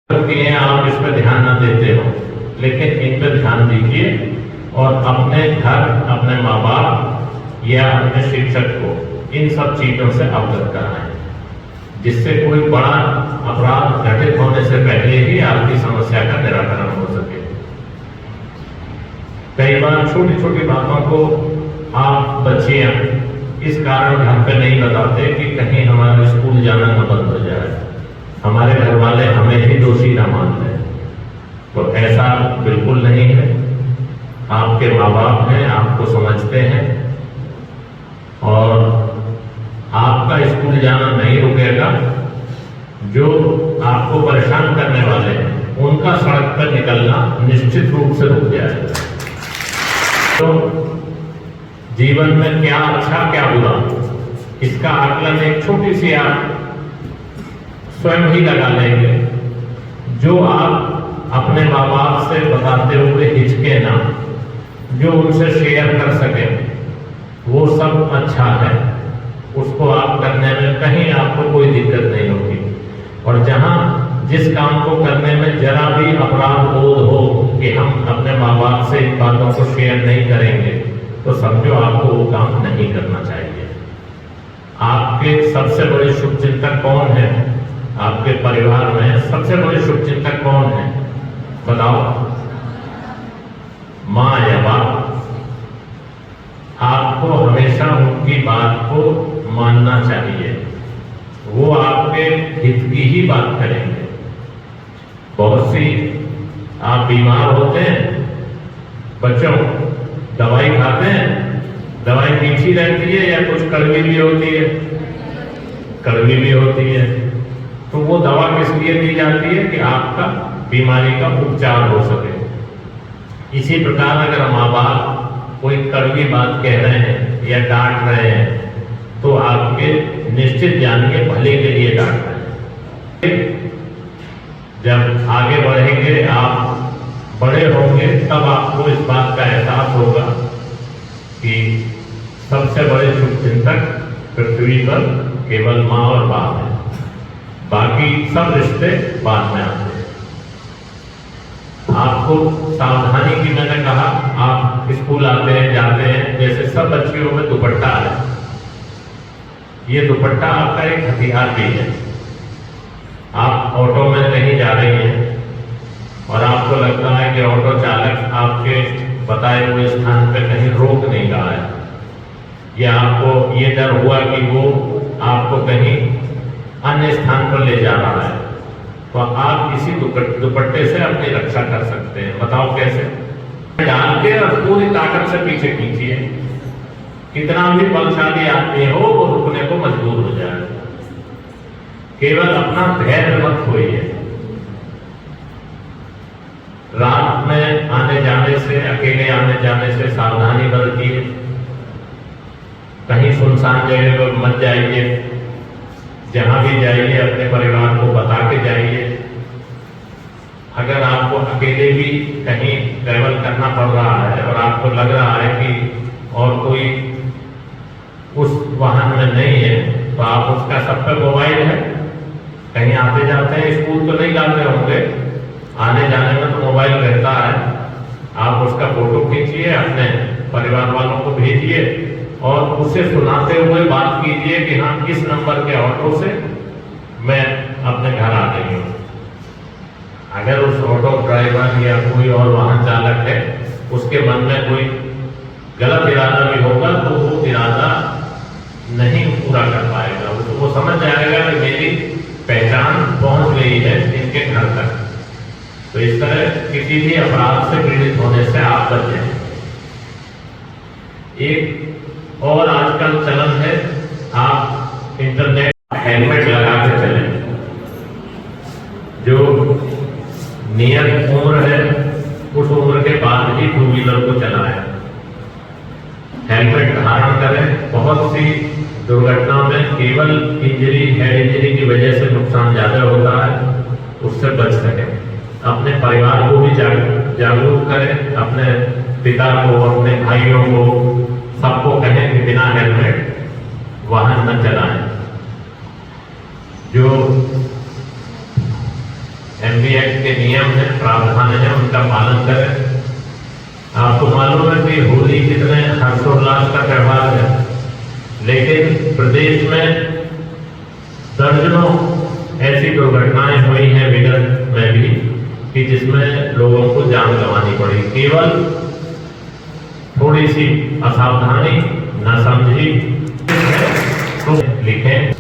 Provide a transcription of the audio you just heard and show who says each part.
Speaker 1: किए आप इस पर ध्यान न देते हो, लेकिन इन पर ध्यान दीजिए और अपने घर, अपने माँ बाप या अपने शिक्षक को इन सब चीजों से अवगत कराएं, जिससे कोई बड़ा अपराध घटित होने से पहले ही आपकी समस्या का निराकरण हो सके। कई बार छोटी छोटी बातों को आप बच्चियां इस कारण घर पे नहीं बताते कि कहीं हमारा स्कूल जाना न बंद हो जाए, हमारे घर वाले हमें ही दोषी न मान लें। तो ऐसा बिल्कुल नहीं है। आपके माँ बाप हैं, आपको समझते हैं और आपका स्कूल जाना नहीं रुकेगा। जो आपको परेशान करने वाले हैं उनका सड़क पर निकलना निश्चित रूप से रुक जाएगा। तो जीवन में क्या अच्छा क्या बुरा, इसका आकलन एक छोटी सी आप स्वयं ही लगा लेंगे। जो आप अपने माँ बाप से बताते हुए हिचके ना, जो उनसे शेयर कर सके, वो सब अच्छा है। उसको आप करने में कहीं आपको कोई दिक्कत नहीं होगी। और जहां जिस काम को करने में जरा भी अपराध बोध हो कि हम अपने माँ बाप से इन बातों को शेयर नहीं करेंगे, तो समझो आपको वो काम नहीं करना चाहिए। आपके सबसे बड़े शुभचिंतक कौन है? आपके परिवार में सबसे बड़े शुभचिंतक कौन है? बताओ, माँ या बाप? आपको हमेशा उनकी बात को मानना चाहिए। वो आपके हित की ही बात करेंगे। बहुत सी आप बीमार होते हैं, बच्चों दवाई खाते हैं, दवाई मीठी रहती है या कुछ कड़वी भी होती है? कड़वी भी होती है। तो वो दवा किस लिए दी जाती है? कि आपका बीमारी का उपचार हो सके। इसी प्रकार अगर माँ बाप कोई कड़वी बात कह रहे हैं या डांट रहे हैं, तो आपके निश्चित जानिए भले के लिए डांट रहे हैं। जब आगे बढ़ेंगे, आप बड़े होंगे, तब आपको इस बात का एहसास होगा कि सबसे बड़े शुभचिंतक पृथ्वी पर केवल माँ और बाप है, बाकी सब रिश्ते बाद में आते हैं। आपको सावधानी की मैंने कहा, आप स्कूल आते हैं जाते हैं, जैसे सब बच्चियों में दुपट्टा है। ये दुपट्टा आपका एक हथियार भी है। आप ऑटो में कहीं जा रही हैं और आपको लगता है कि ऑटो चालक आपके बताए हुए स्थान पर कहीं रोक नहीं रहा है, या आपको ये डर हुआ कि वो आपको कहीं अन्य स्थान पर ले जा रहा है, तो आप इसी दुपट्टे से अपनी रक्षा कर सकते हैं। बताओ कैसे? डाल के और पूरी ताकत से पीछे खींचिए। कितना भी बलशाली आदमी हो, वो रुकने को मजबूर हो जाए। केवल अपना धैर्य मत खोइए। रात में आने जाने से, अकेले आने जाने से सावधानी बरतिए। कहीं सुनसान जगह पर मत जाइए। जहां भी जाइए अपने परिवार को बता के जाइए। अगर आपको अकेले भी कहीं ट्रैवल करना पड़ रहा है और आपको लग रहा है कि और कोई उस वाहन में नहीं है, तो आप उसका सब पे मोबाइल है, कहीं आते जाते हैं, स्कूल तो नहीं जाते होंगे, आने जाने में तो मोबाइल रहता है। आप उसका फोटो खींचिए, अपने परिवार वालों को भेजिए और उसे सुनाते हुए बात कीजिए कि हाँ, इस नंबर के ऑटो से मैं अपने घर आ गई हूँ। अगर उस ऑटो ड्राइवर या कोई और वाहन चालक है, उसके मन में कोई गलत इरादा भी होगा, तो वो इरादा नहीं पूरा कर पाएगा। वो समझ जाएगा कि मेरी पहचान पहुंच गई है इनके घर तक। तो इस तरह किसी भी अपराध से पीड़ित होने से आप बच जाएं। एक और आजकल चलन है, आप इंटरनेट हेलमेट लगा के चलें। जो नियत उम्र है, उस उम्र के बाद ही टू व्हीलर को चलाएं। हेलमेट धारण करें। बहुत सी दुर्घटनाओं में केवल इंजरी, हेड इंजरी की वजह से नुकसान ज्यादा होता है, उससे बच सकें। अपने परिवार को भी जागरूक करें, अपने पिता को, अपने भाइयों को, सबको कहें कि बिना हेलमेट वाहन न चलाएं। जो एमवी एक्ट के नियम है, प्रावधान है, उनका पालन करें। आपको मालूम है कि होली कितने हर्षोल्लास का त्यौहार है, लेकिन प्रदेश में दर्जनों ऐसी दुर्घटनाएं हुई हैं विगत में भी कि जिसमें लोगों को जान गंवानी पड़ी, केवल थोड़ी सी असावधानी, नासमझी। लिखें